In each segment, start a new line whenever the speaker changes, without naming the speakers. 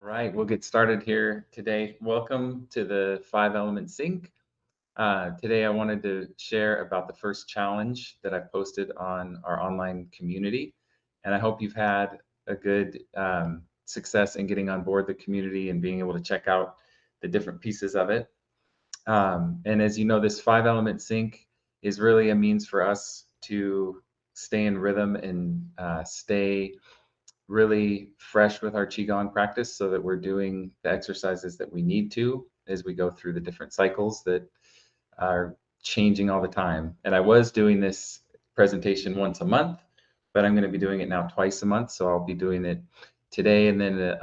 Right, we'll get started here today. Welcome to the 5 Element Sync. Today, I wanted to share about the first challenge that I posted on our online community. And I hope you've had a good success in getting on board the community and being able to check out the different pieces of it. And as you know, this 5 Element Sync is really a means for us to stay in rhythm and stay really fresh with our Qigong practice so that we're doing the exercises that we need to as we go through the different cycles that are changing all the time. And I was doing this presentation once a month, but I'm going to be doing it now twice a month. So I'll be doing it today and then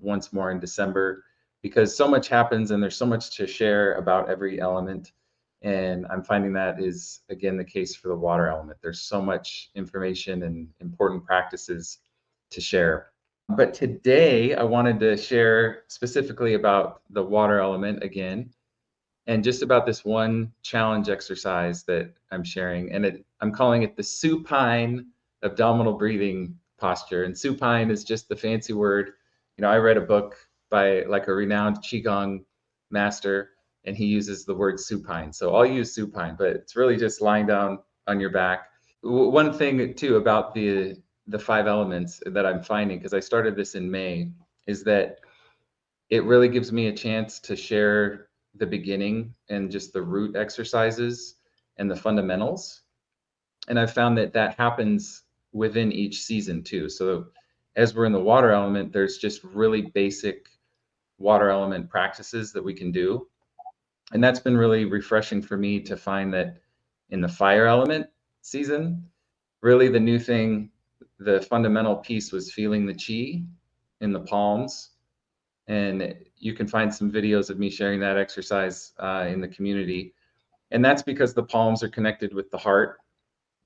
once more in December, because so much happens and there's so much to share about every element. And I'm finding that is, again, the case for the water element. There's so much information and important practices to share. But today I wanted to share specifically about the water element again, and just about this one challenge exercise that I'm sharing. And I'm calling it the supine abdominal breathing posture. And supine is just the fancy word. I read a book by like a renowned Qigong master, and he uses the word supine. So I'll use supine, but it's really just lying down on your back. One thing too about the 5 elements that I'm finding, because I started this in May, is that it really gives me a chance to share the beginning and just the root exercises and the fundamentals. And I've found that that happens within each season too. So as we're in the water element, there's just really basic water element practices that we can do. And that's been really refreshing for me to find that in the fire element season, really the new thing, the fundamental piece was feeling the chi in the palms. And you can find some videos of me sharing that exercise in the community. And that's because the palms are connected with the heart.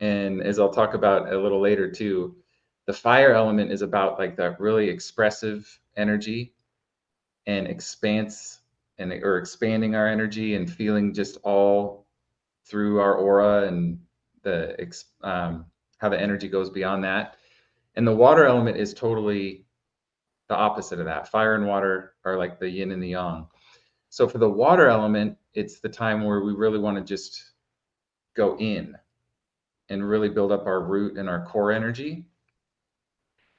And as I'll talk about a little later too, the fire element is about like that really expressive energy and expanse or expanding our energy and feeling just all through our aura and how the energy goes beyond that. And the water element is totally the opposite of that. Fire and water are like the yin and the yang. So for the water element, it's the time where we really want to just go in and really build up our root and our core energy.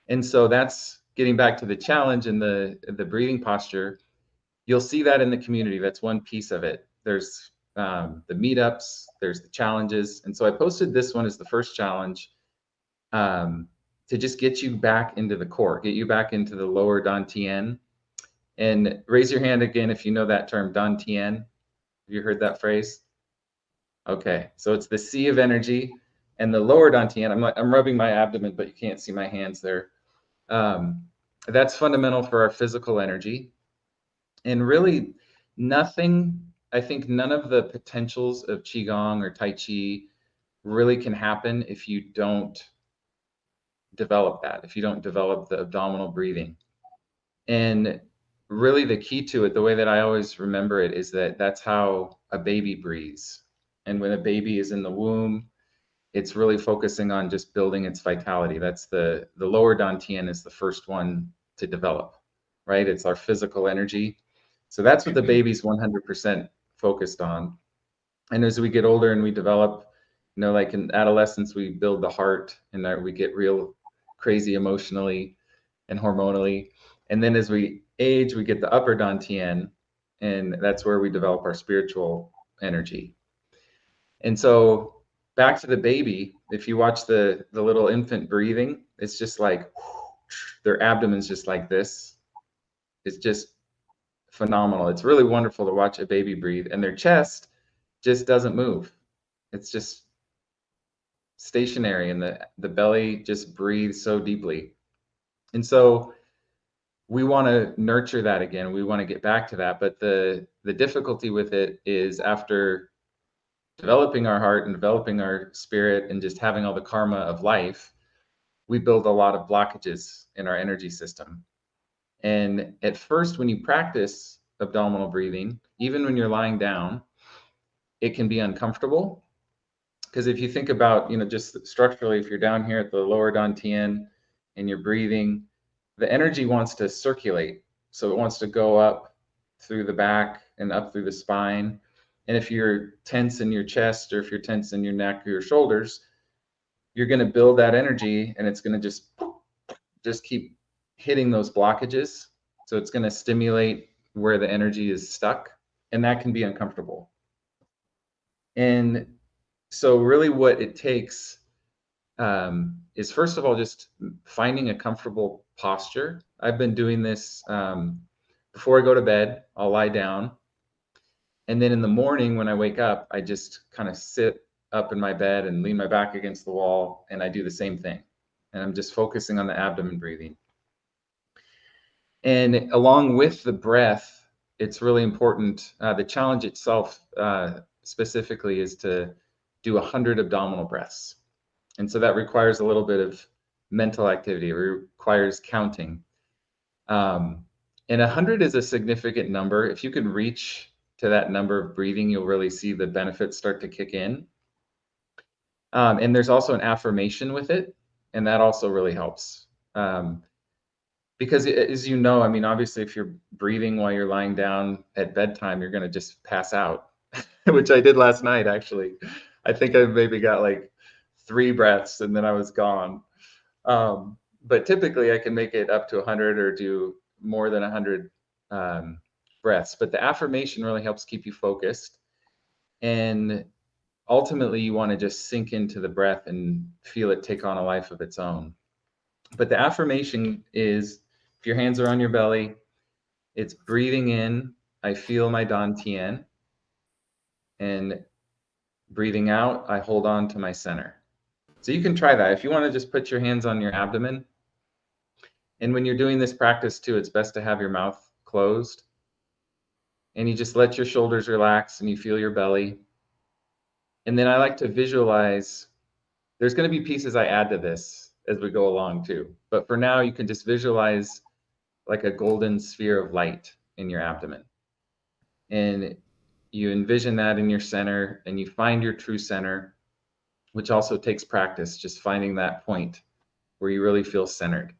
And so that's getting back to the challenge and the breathing posture. You'll see that in the community. That's one piece of it. There's the meetups, there's the challenges. And so I posted this one as the first challenge to just get you back into the core, get you back into the lower Dantian. And raise your hand again if you know that term, Dantian. Have you heard that phrase? Okay, so it's the sea of energy, and the lower Dantian. I'm rubbing my abdomen, but you can't see my hands there. That's fundamental for our physical energy. And really, I think none of the potentials of Qigong or Tai Chi really can happen if you don't develop that, if you don't develop the abdominal breathing. And really the key to it, the way that I always remember it, is that that's how a baby breathes. And when a baby is in the womb, it's really focusing on just building its vitality. That's the lower Dantian is the first one to develop, right? It's our physical energy. So that's what the baby's 100% focused on. And as we get older and we develop, like in adolescence, we build the heart and that we get real crazy emotionally and hormonally. And then as we age, we get the upper Dantian, and that's where we develop our spiritual energy. And so back to the baby, if you watch the little infant breathing, it's just like their abdomen's just like this. It's just phenomenal. It's really wonderful to watch a baby breathe, and their chest just doesn't move. It's just stationary, and the belly just breathes so deeply. And so we want to nurture that again. We want to get back to that. But the difficulty with it is after developing our heart and developing our spirit and just having all the karma of life, we build a lot of blockages in our energy system. And at first, when you practice abdominal breathing, even when you're lying down, it can be uncomfortable. Because if you think about, just structurally, if you're down here at the lower Dantian and you're breathing, the energy wants to circulate. So it wants to go up through the back and up through the spine. And if you're tense in your chest, or if you're tense in your neck or your shoulders, you're going to build that energy, and it's going to just keep hitting those blockages. So it's going to stimulate where the energy is stuck, and that can be uncomfortable. And so really what it takes is, first of all, just finding a comfortable posture. I've been doing this before I go to bed. I'll lie down, and then in the morning when I wake up, I just kind of sit up in my bed and lean my back against the wall, and I do the same thing. And I'm just focusing on the abdomen breathing. And along with the breath, it's really important. The challenge itself specifically is to do 100 abdominal breaths. And so that requires a little bit of mental activity. It requires counting. And 100 is a significant number. If you can reach to that number of breathing, you'll really see the benefits start to kick in. And there's also an affirmation with it, and that also really helps. Because as you know, I mean, obviously, if you're breathing while you're lying down at bedtime, you're going to just pass out, which I did last night, actually. I think I maybe got like 3 breaths and then I was gone. But typically I can make it up to 100 or do more than 100 breaths. But the affirmation really helps keep you focused. And ultimately, you want to just sink into the breath and feel it take on a life of its own. But the affirmation is, if your hands are on your belly, it's breathing in, I feel my dantian. And breathing out, I hold on to my center. So you can try that. If you want to just put your hands on your abdomen. And when you're doing this practice too, it's best to have your mouth closed. And you just let your shoulders relax and you feel your belly. And then I like to visualize, there's going to be pieces I add to this as we go along too. But for now, you can just visualize like a golden sphere of light in your abdomen. And you envision that in your center, and you find your true center, which also takes practice, just finding that point where you really feel centered.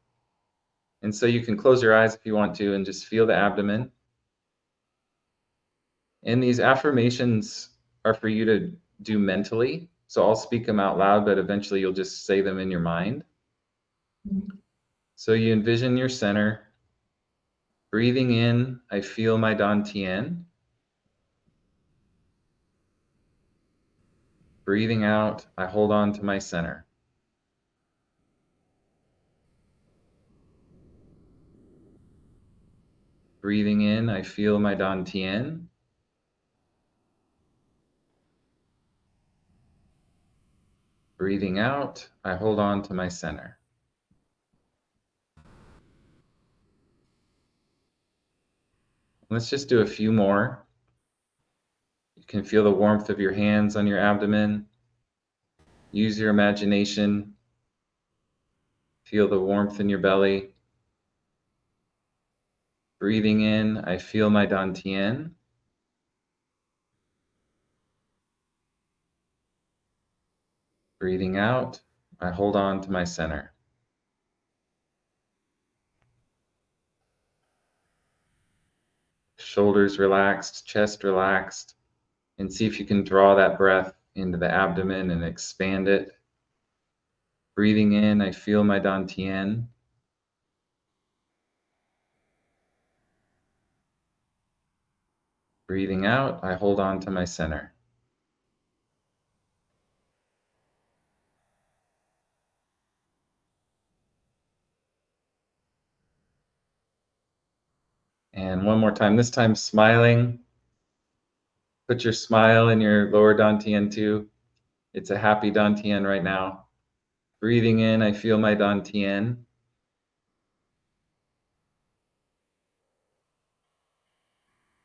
And so you can close your eyes if you want to and just feel the abdomen. And these affirmations are for you to do mentally. So I'll speak them out loud, but eventually you'll just say them in your mind. So you envision your center. Breathing in, I feel my dantian. Breathing out, I hold on to my center. Breathing in, I feel my dantian. Breathing out, I hold on to my center. Let's just do a few more. You can feel the warmth of your hands on your abdomen. Use your imagination. Feel the warmth in your belly. Breathing in, I feel my dantian. Breathing out, I hold on to my center. Shoulders relaxed, chest relaxed, and see if you can draw that breath into the abdomen and expand it. Breathing in, I feel my dantian. Breathing out, I hold on to my center. And one more time, this time smiling. Put your smile in your lower dantian too. It's a happy dantian right now. Breathing in, I feel my dantian.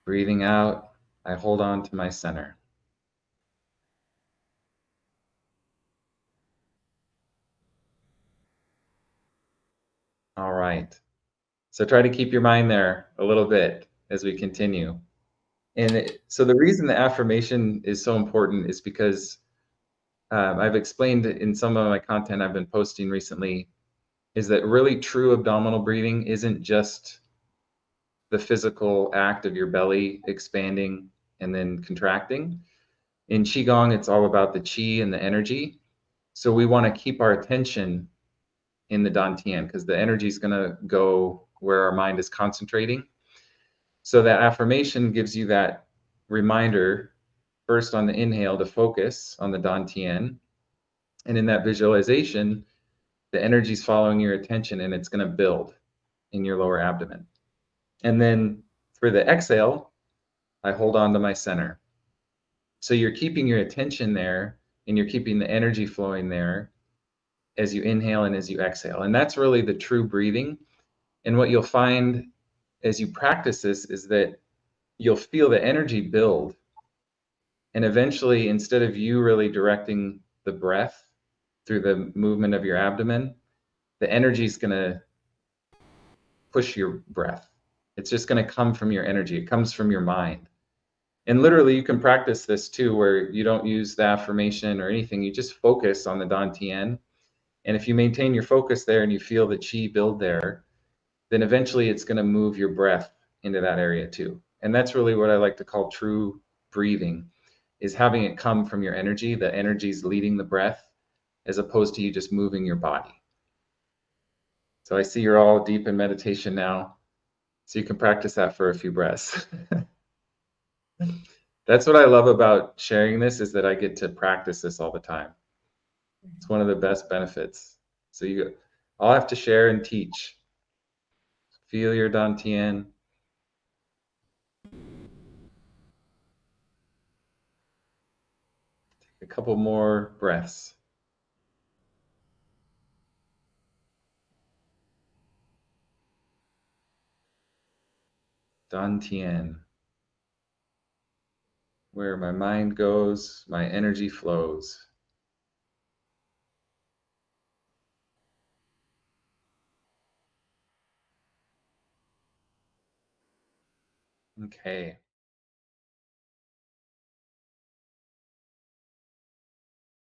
Breathing out, I hold on to my center. All right. So try to keep your mind there a little bit as we continue. And so the reason the affirmation is so important is because I've explained in some of my content I've been posting recently, is that really true abdominal breathing isn't just the physical act of your belly expanding and then contracting. In Qigong, it's all about the qi and the energy. So we want to keep our attention in the dantian because the energy is going to go where our mind is concentrating. So that affirmation gives you that reminder first on the inhale to focus on the dantian. And in that visualization, the energy is following your attention and it's going to build in your lower abdomen. And then for the exhale, I hold on to my center. So you're keeping your attention there and you're keeping the energy flowing there as you inhale and as you exhale. And that's really the true breathing. And what you'll find as you practice this is that you'll feel the energy build. And eventually, instead of you really directing the breath through the movement of your abdomen, the energy is going to push your breath. It's just going to come from your energy. It comes from your mind. And literally, you can practice this too, where you don't use the affirmation or anything. You just focus on the dantian. And if you maintain your focus there and you feel the qi build there, then eventually it's going to move your breath into that area too. And that's really what I like to call true breathing, is having it come from your energy. The energy is leading the breath as opposed to you just moving your body. So I see you're all deep in meditation now. So you can practice that for a few breaths. That's what I love about sharing this, is that I get to practice this all the time. It's one of the best benefits. So I'll have to share and teach. Feel your dantian. A couple more breaths. Dantian. Where my mind goes, my energy flows. Okay.